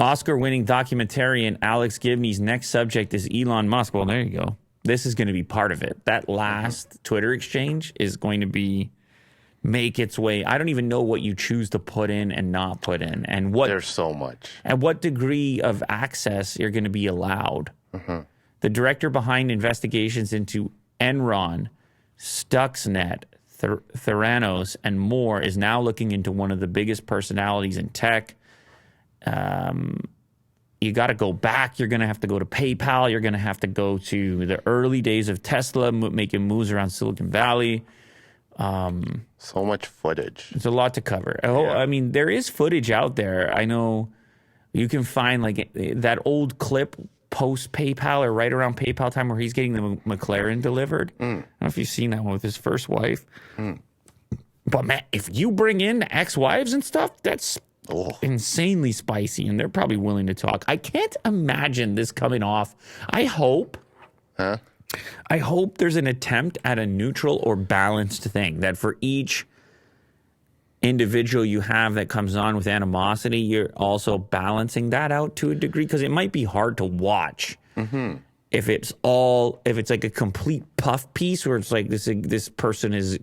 Oscar-winning documentarian Alex Gibney's next subject is Elon Musk. Well, there you go. This is going to be part of it. That last Twitter exchange is going to make its way. I don't even know what you choose to put in and not put in, and what there's so much, and what degree of access you're going to be allowed. The director behind investigations into Enron, Stuxnet, Theranos, and more is now looking into one of the biggest personalities in tech. You got to go back. You're going to have to go to PayPal. You're going to have to go to the early days of Tesla, making moves around Silicon Valley. So much footage. It's a lot to cover. I mean, there is footage out there. I know you can find like that old clip post PayPal or right around PayPal time where he's getting the McLaren delivered. I don't know if you've seen that one with his first wife. But man, if you bring in ex-wives and stuff, that's insanely spicy, and they're probably willing to talk. I can't imagine this coming off. I hope there's an attempt at a neutral or balanced thing, that for each individual you have that comes on with animosity, you're also balancing that out to a degree, because it might be hard to watch if it's like a complete puff piece where it's like this person is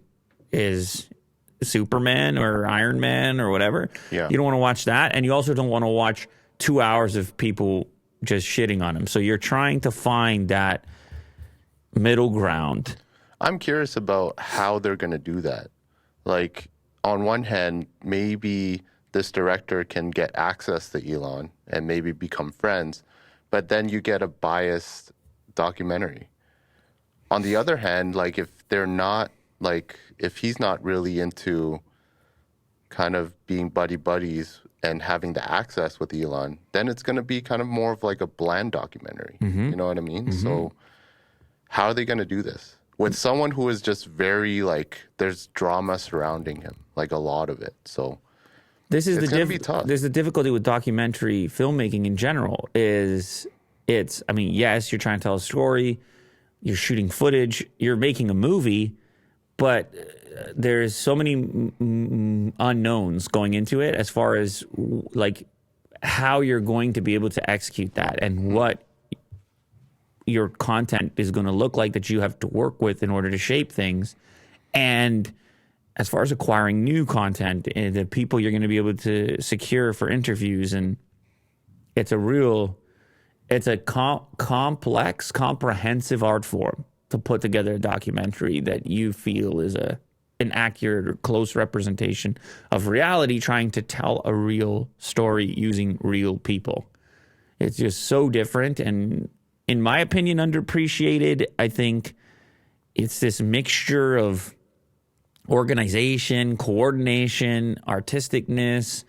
Superman or Iron Man or whatever. You don't want to watch that, and you also don't want to watch 2 hours of people just shitting on him. So you're trying to find that middle ground. I'm curious about how they're going to do that. Like, on one hand, maybe this director can get access to Elon and maybe become friends, but then you get a biased documentary. On the other hand, like, if he's not really into kind of being buddies and having the access with Elon, then it's going to be kind of more of like a bland documentary. You know what I mean? So how are they going to do this with someone who is just very, like, there's drama surrounding him, like a lot of it. So this is it's going to be tough. This is the difficulty with documentary filmmaking in general. Yes, you're trying to tell a story, you're shooting footage, you're making a movie, but there's so many unknowns going into it as far as like how you're going to be able to execute that and what your content is going to look like that you have to work with in order to shape things. And as far as acquiring new content and the people you're going to be able to secure for interviews, and it's a complex, comprehensive art form to put together a documentary that you feel is an accurate or close representation of reality, trying to tell a real story using real people. It's just so different, and in my opinion, underappreciated. I think it's this mixture of organization, coordination, artisticness,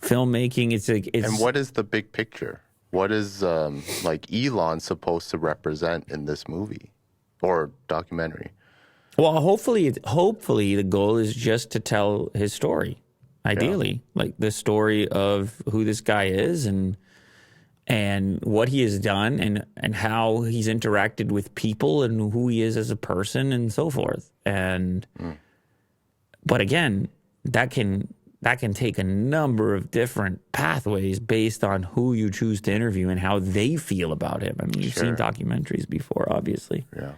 filmmaking. And what is the big picture? What is like Elon supposed to represent in this movie or documentary? Well, hopefully the goal is just to tell his story. Ideally, like the story of who this guy is and what he has done and how he's interacted with people and who he is as a person and so forth. But again, that can take a number of different pathways based on who you choose to interview and how they feel about him. I mean, you've seen documentaries before, obviously. Yeah.